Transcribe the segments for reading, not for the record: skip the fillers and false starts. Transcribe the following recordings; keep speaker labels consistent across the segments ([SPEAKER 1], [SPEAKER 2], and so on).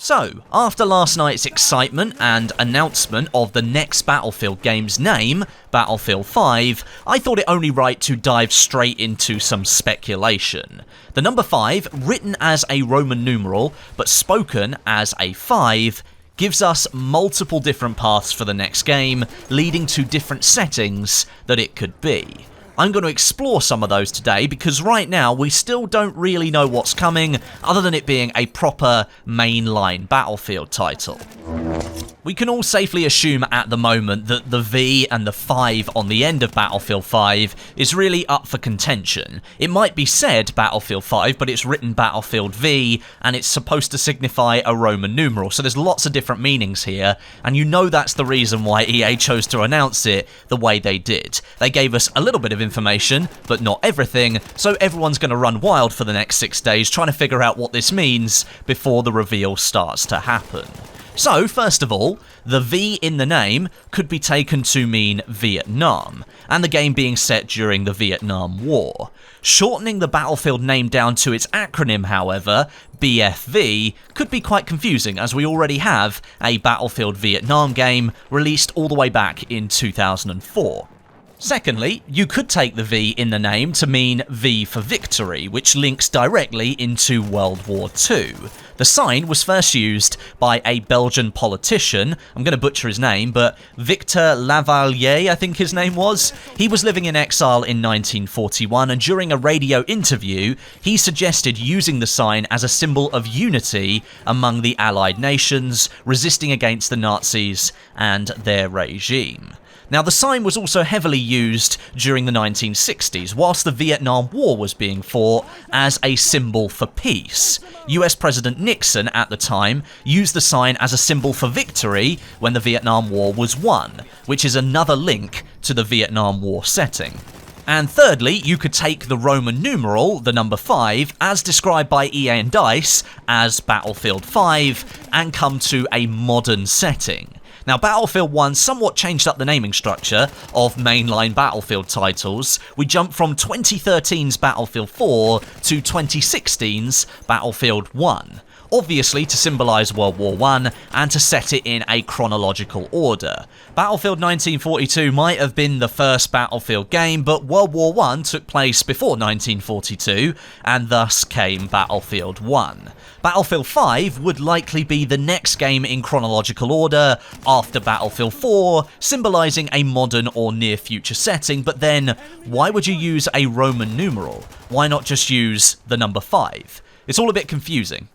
[SPEAKER 1] So, after last night's excitement and announcement of the next Battlefield game's name, Battlefield 5, I thought it only right to dive straight into some speculation. The number 5, written as a Roman numeral, but spoken as a 5, gives us multiple different paths for the next game, leading to different settings that it could be. I'm going to explore some of those today because right now we still don't really know what's coming other than it being a proper mainline Battlefield title. We can all safely assume at the moment that the V and the 5 on the end of Battlefield 5 is really up for contention. It might be said Battlefield 5, but it's written Battlefield V, and it's supposed to signify a Roman numeral, so there's lots of different meanings here, and you know that's the reason why EA chose to announce it the way they did. They gave us a little bit of information, but not everything, so everyone's going to run wild for the next 6 days trying to figure out what this means before the reveal starts to happen. So, first of all, the V in the name could be taken to mean Vietnam, and the game being set during the Vietnam War. Shortening the Battlefield name down to its acronym, however, BFV, could be quite confusing as we already have a Battlefield Vietnam game released all the way back in 2004. Secondly, you could take the V in the name to mean V for victory, which links directly into World War II. The sign was first used by a Belgian politician, I'm going to butcher his name, but Victor Lavalier, I think his name was. He was living in exile in 1941, and during a radio interview, he suggested using the sign as a symbol of unity among the Allied nations, resisting against the Nazis and their regime. Now, the sign was also heavily used during the 1960s, whilst the Vietnam War was being fought, as a symbol for peace. US President Nixon, at the time, used the sign as a symbol for victory when the Vietnam War was won, which is another link to the Vietnam War setting. And thirdly, you could take the Roman numeral, the number 5, as described by EA and DICE as Battlefield 5, and come to a modern setting. Now, Battlefield 1 somewhat changed up the naming structure of mainline Battlefield titles. We jumped from 2013's Battlefield 4 to 2016's Battlefield 1. Obviously to symbolise World War I and to set it in a chronological order. Battlefield 1942 might have been the first Battlefield game, but World War I took place before 1942, and thus came Battlefield 1. Battlefield 5 would likely be the next game in chronological order after Battlefield 4, symbolising a modern or near-future setting, but then why would you use a Roman numeral? Why not just use the number 5? It's all a bit confusing.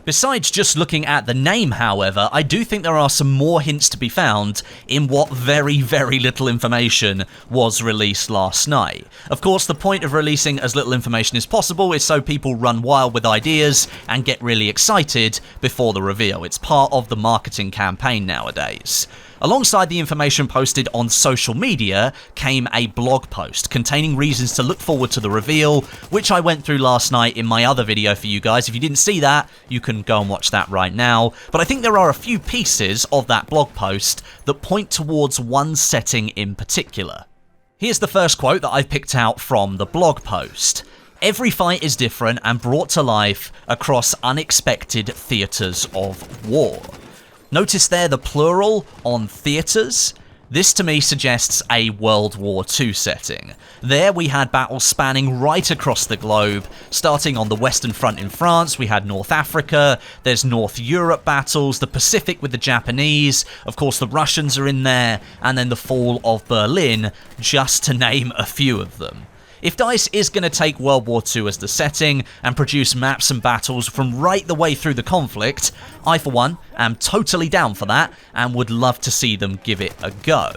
[SPEAKER 1] Besides just looking at the name, however, I do think there are some more hints to be found in what very, very little information was released last night. Of course, the point of releasing as little information as possible is so people run wild with ideas and get really excited before the reveal. It's part of the marketing campaign nowadays. Alongside the information posted on social media came a blog post containing reasons to look forward to the reveal, which I went through last night in my other video for you guys. If you didn't see that, you can go and watch that right now. But I think there are a few pieces of that blog post that point towards one setting in particular. Here's the first quote that I've picked out from the blog post. "Every fight is different and brought to life across unexpected theatres of war." Notice there the plural on theatres? This to me suggests a World War II setting. There we had battles spanning right across the globe. Starting on the Western Front in France, we had North Africa, there's North Europe battles, the Pacific with the Japanese, of course the Russians are in there, and then the fall of Berlin, just to name a few of them. If DICE is going to take World War II as the setting and produce maps and battles from right the way through the conflict, I for one am totally down for that and would love to see them give it a go.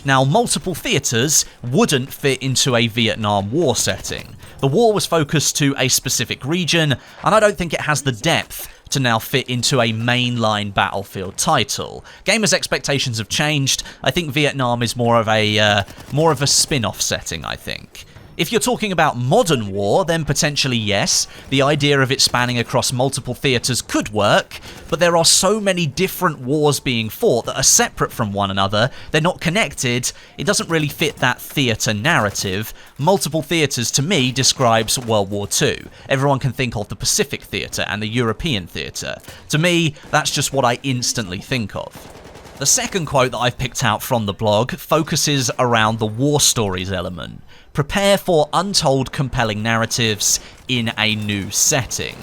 [SPEAKER 1] Now, multiple theatres wouldn't fit into a Vietnam War setting. The war was focused to a specific region, and I don't think it has the depth to now fit into a mainline Battlefield title. Gamers' expectations have changed. I think Vietnam is more of a spin-off setting, I think. If you're talking about modern war, then potentially yes, the idea of it spanning across multiple theatres could work, but there are so many different wars being fought that are separate from one another, they're not connected, it doesn't really fit that theatre narrative. Multiple theatres to me describes World War II. Everyone can think of the Pacific theatre and the European theatre. To me, that's just what I instantly think of. The second quote that I've picked out from the blog focuses around the war stories element. Prepare for untold compelling narratives in a new setting.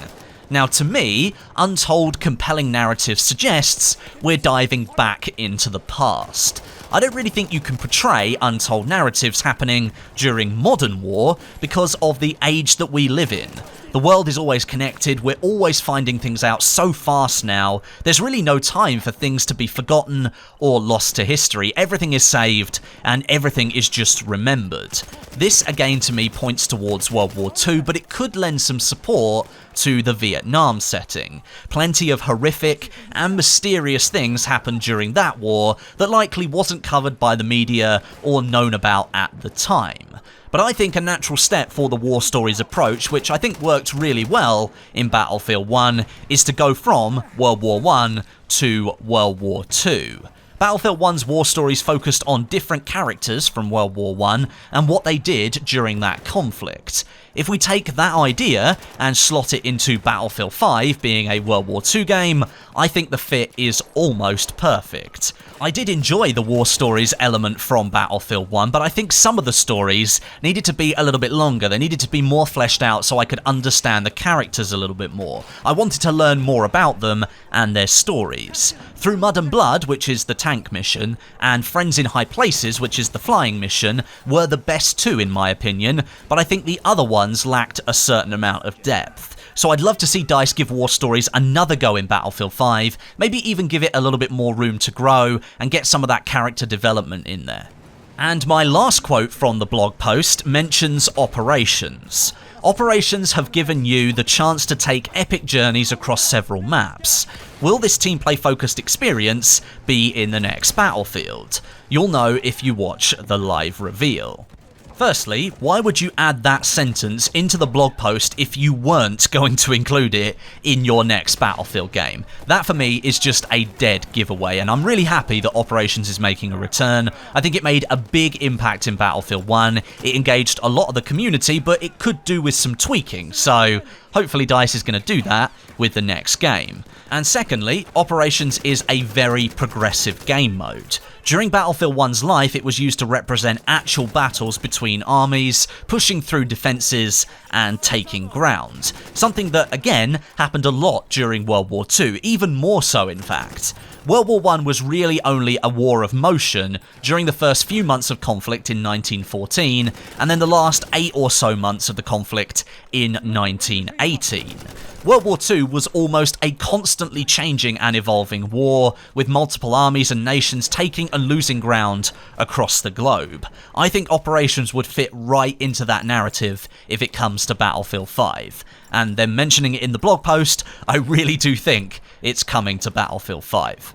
[SPEAKER 1] Now to me, untold compelling narrative suggests we're diving back into the past. I don't really think you can portray untold narratives happening during modern war because of the age that we live in. The world is always connected, we're always finding things out so fast now, there's really no time for things to be forgotten or lost to history. Everything is saved and everything is just remembered. This again to me points towards World War II, but it could lend some support to the Vietnam setting. Plenty of horrific and mysterious things happened during that war that likely wasn't covered by the media or known about at the time. But I think a natural step for the war stories approach, which I think worked really well in Battlefield 1, is to go from World War I to World War II. Battlefield 1's war stories focused on different characters from World War I and what they did during that conflict. If we take that idea and slot it into Battlefield 5 being a World War II game, I think the fit is almost perfect. I did enjoy the war stories element from Battlefield 1, but I think some of the stories needed to be a little bit longer. They needed to be more fleshed out so I could understand the characters a little bit more. I wanted to learn more about them and their stories. Through Mud and Blood, which is the tank mission, and Friends in High Places, which is the flying mission, were the best two in my opinion, but I think the other ones lacked a certain amount of depth. So I'd love to see DICE give war stories another go in Battlefield 5, maybe even give it a little bit more room to grow and get some of that character development in there. And my last quote from the blog post mentions Operations. Operations have given you the chance to take epic journeys across several maps. Will this team play focused experience be in the next Battlefield? You'll know if you watch the live reveal. Firstly, why would you add that sentence into the blog post if you weren't going to include it in your next Battlefield game? That for me is just a dead giveaway, and I'm really happy that Operations is making a return. I think it made a big impact in Battlefield 1, it engaged a lot of the community, but it could do with some tweaking, so hopefully DICE is going to do that with the next game. And secondly, Operations is a very progressive game mode. During Battlefield 1's life, it was used to represent actual battles between armies, pushing through defences and taking ground. Something that, again, happened a lot during World War II, even more so in fact. World War I was really only a war of motion during the first few months of conflict in 1914, and then the last 8 or so months of the conflict in 1918. World War II was almost a constantly changing and evolving war, with multiple armies and nations taking and losing ground across the globe. I think Operations would fit right into that narrative if it comes to Battlefield 5. And then mentioning it in the blog post, I really do think it's coming to Battlefield 5.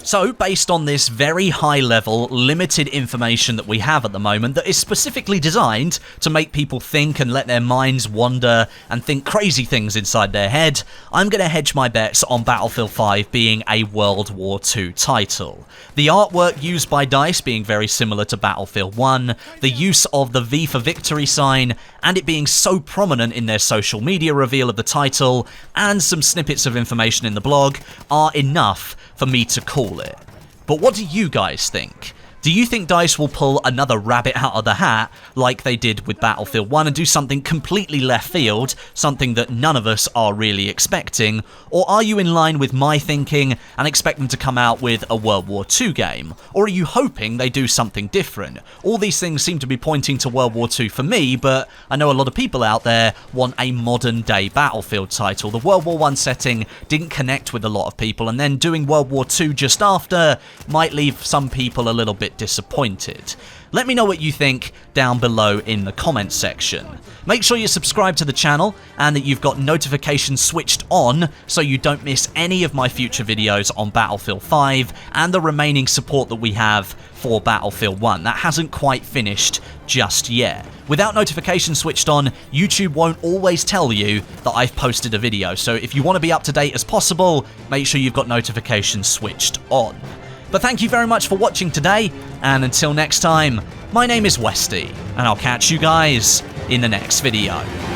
[SPEAKER 1] So, based on this very high-level, limited information that we have at the moment that is specifically designed to make people think and let their minds wander and think crazy things inside their head, I'm going to hedge my bets on Battlefield 5 being a World War II title. The artwork used by DICE being very similar to Battlefield 1, the use of the V for Victory sign, and it being so prominent in their social media reveal of the title, and some snippets of information in the blog, are enough for me to call it. But what do you guys think? Do you think DICE will pull another rabbit out of the hat like they did with Battlefield 1 and do something completely left field, something that none of us are really expecting? Or are you in line with my thinking and expect them to come out with a World War II game? Or are you hoping they do something different? All these things seem to be pointing to World War II for me, but I know a lot of people out there want a modern day Battlefield title. The World War I setting didn't connect with a lot of people, and then doing World War II just after might leave some people a little bit disappointed. Let me know what you think down below in the comments section. Make sure you subscribe to the channel and that you've got notifications switched on so you don't miss any of my future videos on Battlefield 5 and the remaining support that we have for Battlefield 1. That hasn't quite finished just yet. Without notifications switched on, YouTube won't always tell you that I've posted a video, so if you want to be up to date as possible, make sure you've got notifications switched on. But thank you very much for watching today, and until next time, my name is Westie, and I'll catch you guys in the next video.